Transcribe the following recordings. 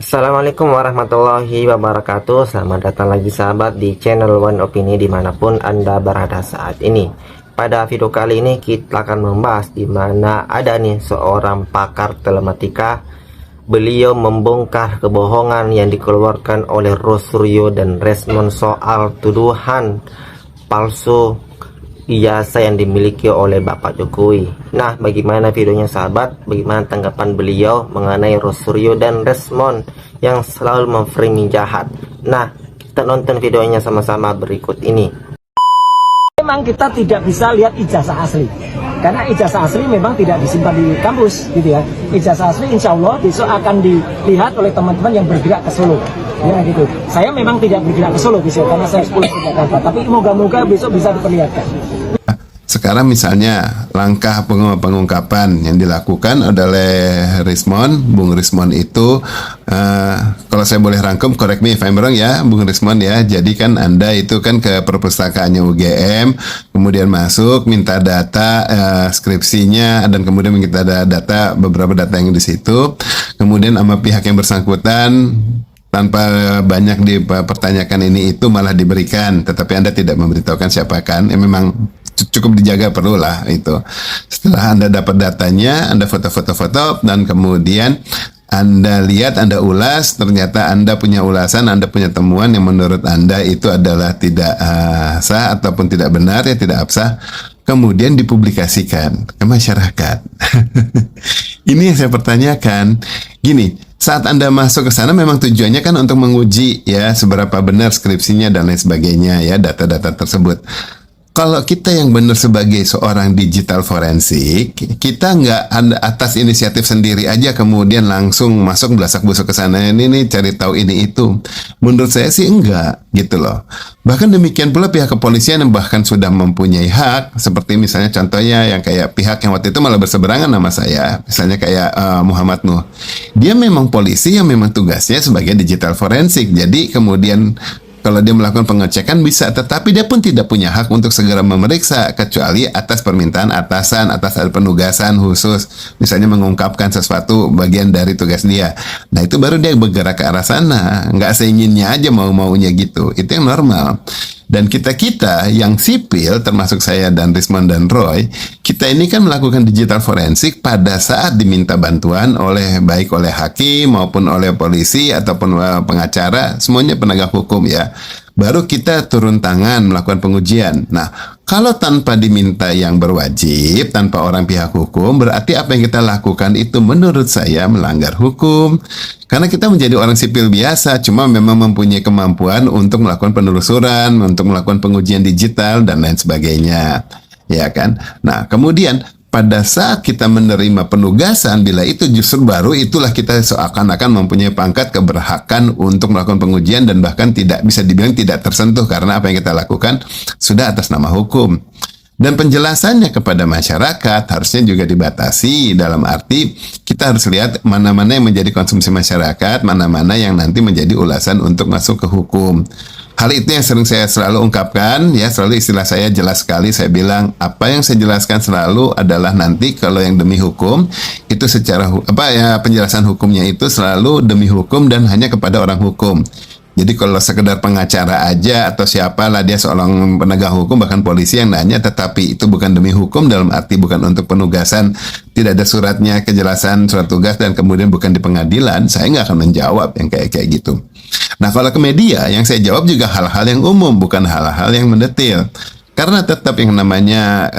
Assalamualaikum warahmatullahi wabarakatuh. Selamat datang lagi sahabat di channel One Opini dimanapun Anda berada saat ini. Pada video kali ini kita akan membahas di mana ada nih seorang pakar telematika. Beliau membongkar kebohongan yang dikeluarkan oleh Rosuryo dan Resmond soal tuduhan palsu ijazah yang dimiliki oleh Bapak Jokowi. Nah, bagaimana videonya sahabat? Bagaimana tanggapan beliau mengenai Rosuryo dan Resmond yang selalu memframing jahat? Nah, kita nonton videonya sama-sama berikut ini. Memang kita tidak bisa lihat ijazah asli, karena ijazah asli memang tidak disimpan di kampus, gitu ya. Ijazah asli insya Allah besok akan dilihat oleh teman-teman yang bergerak ke Solo, ya gitu. Saya memang tidak bergerak ke Solo besok, karena saya pulang ke Jakarta. Tapi moga-moga besok bisa diperlihatkan. Sekarang misalnya langkah pengungkapan yang dilakukan oleh Bung Resmond itu, kalau saya boleh rangkum, correct me if I'm wrong ya, Bung Resmond ya. Jadi kan Anda itu kan ke perpustakaannya UGM, kemudian masuk minta data skripsinya, dan kemudian minta data beberapa data yang di situ, kemudian sama pihak yang bersangkutan tanpa banyak dipertanyakan ini itu malah diberikan, tetapi Anda tidak memberitahukan siapa kan, memang cukup dijaga perlulah itu. Setelah Anda dapat datanya, Anda foto-foto, dan kemudian Anda lihat, Anda ulas, ternyata Anda punya ulasan, Anda punya temuan yang menurut Anda itu adalah tidak sah ataupun tidak benar, ya tidak absah, kemudian dipublikasikan ke masyarakat. Ini yang saya pertanyakan. Gini, saat Anda masuk ke sana memang tujuannya kan untuk menguji ya seberapa benar skripsinya dan lain sebagainya ya, data-data tersebut. Kalau kita yang benar sebagai seorang digital forensik, kita nggak atas inisiatif sendiri aja kemudian langsung masuk belasak busuk ke sana ini nih cari tahu ini itu. Menurut saya sih enggak gitu loh. Bahkan demikian pula pihak kepolisian yang bahkan sudah mempunyai hak, seperti misalnya contohnya yang kayak pihak yang waktu itu malah berseberangan nama saya, misalnya kayak Muhammad Nuh. Dia memang polisi yang memang tugasnya sebagai digital forensik. Jadi kemudian kalau dia melakukan pengecekan bisa, tetapi dia pun tidak punya hak untuk segera memeriksa kecuali atas permintaan atasan, atas penugasan khusus, misalnya mengungkapkan sesuatu bagian dari tugas dia. Nah itu baru dia bergerak ke arah sana, nggak seinginnya aja mau-maunya gitu. Itu yang normal. Dan kita-kita yang sipil, termasuk saya dan Resmond dan Roy, kita ini kan melakukan digital forensik pada saat diminta bantuan oleh baik oleh hakim maupun oleh polisi ataupun pengacara, semuanya penegak hukum ya. Baru kita turun tangan melakukan pengujian. Nah, kalau tanpa diminta yang berwajib, tanpa orang pihak hukum, berarti apa yang kita lakukan itu menurut saya melanggar hukum. Karena kita menjadi orang sipil biasa, cuma memang mempunyai kemampuan untuk melakukan penelusuran, untuk melakukan pengujian digital, dan lain sebagainya. Ya kan? Nah, kemudian pada saat kita menerima penugasan, bila itu justru baru itulah kita seakan-akan mempunyai pangkat keberhakan untuk melakukan pengujian dan bahkan tidak bisa dibilang tidak tersentuh karena apa yang kita lakukan sudah atas nama hukum. Dan penjelasannya kepada masyarakat harusnya juga dibatasi dalam arti kita harus lihat mana-mana yang menjadi konsumsi masyarakat, mana-mana yang nanti menjadi ulasan untuk masuk ke hukum. Hal itu yang sering saya selalu ungkapkan, ya selalu istilah saya jelas sekali, saya bilang apa yang saya jelaskan selalu adalah nanti kalau yang demi hukum itu secara penjelasan hukumnya itu selalu demi hukum dan hanya kepada orang hukum. Jadi kalau sekedar pengacara aja atau siapalah dia seorang penegak hukum bahkan polisi yang nanya, tetapi itu bukan demi hukum dalam arti bukan untuk penugasan, tidak ada suratnya, kejelasan surat tugas dan kemudian bukan di pengadilan, saya nggak akan menjawab yang kayak gitu. Nah kalau ke media yang saya jawab juga hal-hal yang umum, bukan hal-hal yang mendetil. Karena tetap yang namanya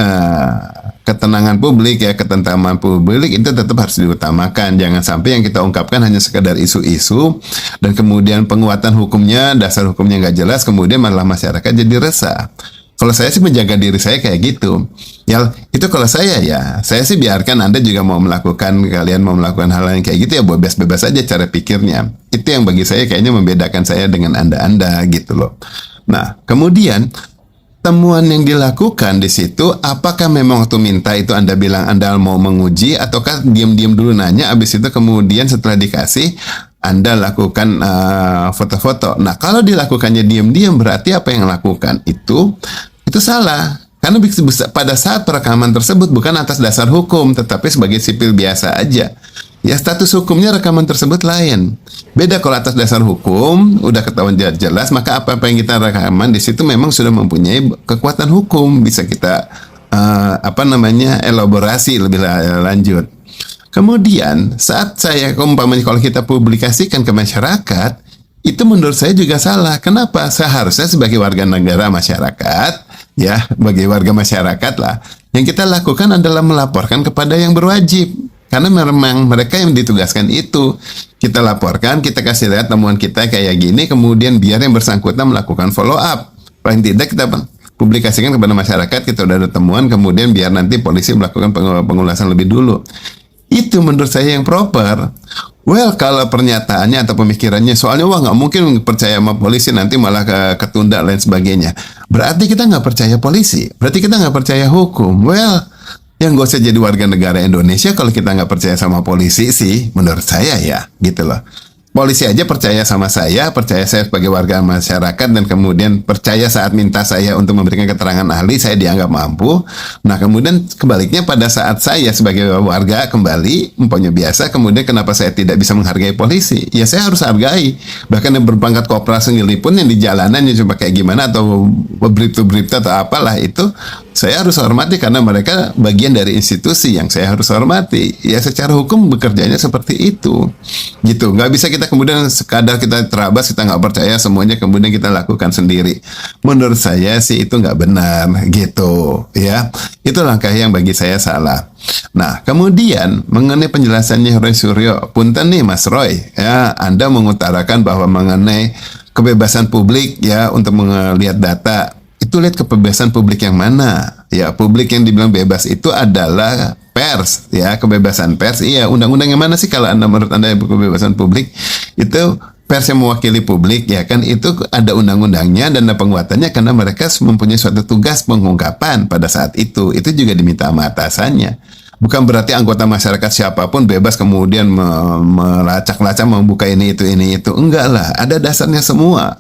ketenangan publik ya, ketentraman publik itu tetap harus diutamakan. Jangan sampai yang kita ungkapkan hanya sekedar isu-isu dan kemudian penguatan hukumnya, dasar hukumnya nggak jelas, kemudian malah masyarakat jadi resah. Kalau saya sih menjaga diri saya kayak gitu. Ya itu kalau saya ya, saya sih biarkan Anda juga mau melakukan, kalian mau melakukan hal yang kayak gitu ya bebas-bebas aja cara pikirnya. Itu yang bagi saya kayaknya membedakan saya dengan Anda gitu loh. Nah kemudian temuan yang dilakukan di situ, apakah memang waktu minta itu Anda bilang Anda mau menguji, ataukah diam-diam dulu nanya, abis itu kemudian setelah dikasih Anda lakukan foto-foto. Nah, kalau dilakukannya diam-diam berarti apa yang lakukan itu salah. Karena pada saat perekaman tersebut bukan atas dasar hukum, tetapi sebagai sipil biasa aja. ya status hukumnya rekaman tersebut lain. Beda kalau atas dasar hukum udah ketahuan jelas, maka apa-apa yang kita rekaman di situ memang sudah mempunyai kekuatan hukum, bisa kita elaborasi lebih lanjut. Kemudian saat saya umpamanya kalau kita publikasikan ke masyarakat, itu menurut saya juga salah. Kenapa? Seharusnya sebagai warga negara masyarakat, ya, sebagai warga masyarakat lah, yang kita lakukan adalah melaporkan kepada yang berwajib. Karena memang mereka yang ditugaskan itu. Kita laporkan, kita kasih lihat temuan kita kayak gini, kemudian biar yang bersangkutan melakukan follow up. Paling tidak kita publikasikan kepada masyarakat, kita udah ada temuan, kemudian biar nanti polisi melakukan pengulasan lebih dulu. Itu menurut saya yang proper. Well, kalau pernyataannya atau pemikirannya soalnya wah nggak mungkin percaya sama polisi, nanti malah ketunda lain sebagainya, berarti kita nggak percaya polisi, berarti kita nggak percaya hukum. Well, yang gak usah jadi warga negara Indonesia kalau kita nggak percaya sama polisi sih, menurut saya ya, gitu loh. Polisi aja percaya sama saya, percaya saya sebagai warga masyarakat, dan kemudian percaya saat minta saya untuk memberikan keterangan ahli, saya dianggap mampu. Nah, kemudian kebaliknya pada saat saya sebagai warga kembali, umpamanya biasa, kemudian kenapa saya tidak bisa menghargai polisi? Ya saya harus hargai. Bahkan yang berpangkat kopral sekalipun yang di jalanan yang coba kayak gimana, atau berita atau apalah itu, saya harus hormati karena mereka bagian dari institusi yang saya harus hormati. Ya secara hukum bekerjanya seperti itu, gitu. Nggak bisa kita kemudian sekadar kita terabas, kita nggak percaya semuanya kemudian kita lakukan sendiri. Menurut saya sih itu nggak benar, gitu ya. Itu langkah yang bagi saya salah. Nah, kemudian mengenai penjelasannya Roy Suryo, punten nih Mas Roy, ya Anda mengutarakan bahwa mengenai kebebasan publik ya untuk melihat data. Itu lihat kebebasan publik yang mana? Ya, publik yang dibilang bebas itu adalah pers, ya, kebebasan pers. Iya, undang-undang yang mana sih kalau menurut Anda kebebasan publik? Itu pers yang mewakili publik, ya kan, itu ada undang-undangnya dan ada penguatannya karena mereka mempunyai suatu tugas pengungkapan pada saat itu. Itu juga diminta sama atasannya. Bukan berarti anggota masyarakat siapapun bebas kemudian melacak-lacak membuka ini itu. Enggak lah, ada dasarnya semua.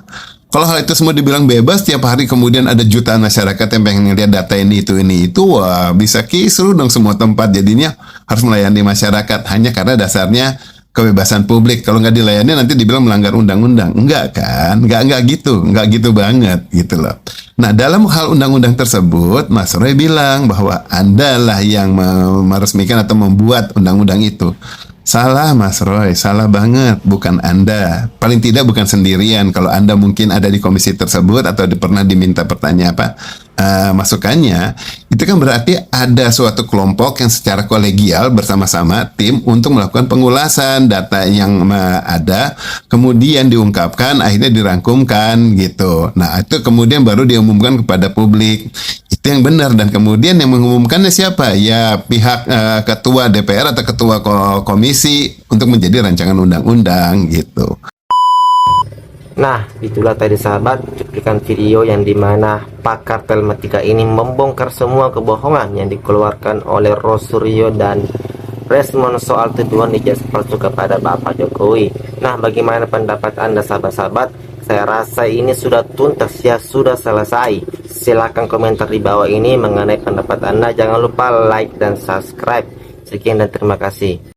Kalau hal itu semua dibilang bebas, tiap hari kemudian ada jutaan masyarakat yang pengen ngeliat data ini itu, wah bisa kisruh dong semua tempat. Jadinya harus melayani masyarakat hanya karena dasarnya kebebasan publik. Kalau nggak dilayani nanti dibilang melanggar undang-undang. Enggak kan? Enggak gitu banget gitu loh. Nah, dalam hal undang-undang tersebut, Mas Roy bilang bahwa Anda lah yang meresmikan atau membuat undang-undang itu. Salah Mas Roy, salah banget, bukan Anda. Paling tidak bukan sendirian. Kalau Anda mungkin ada di komisi tersebut atau pernah diminta masukannya, itu kan berarti ada suatu kelompok yang secara kolegial bersama-sama tim untuk melakukan pengulasan data yang ada, kemudian diungkapkan, akhirnya dirangkumkan gitu. Nah, itu kemudian baru diumumkan kepada publik. Itu yang benar, dan kemudian yang mengumumkannya siapa? Ya pihak ketua DPR atau ketua komisi untuk menjadi rancangan undang-undang gitu. Nah, itulah tadi sahabat cuplikan video yang dimana pakar telematika ini membongkar semua kebohongan yang dikeluarkan oleh Roy Suryo dan respon soal tuduhan ijazah palsu kepada Bapak Jokowi. Nah, bagaimana pendapat Anda sahabat-sahabat? Saya rasa ini sudah tuntas ya, sudah selesai. Silahkan komentar di bawah ini mengenai pendapat Anda. Jangan lupa like dan subscribe. Sekian dan terima kasih.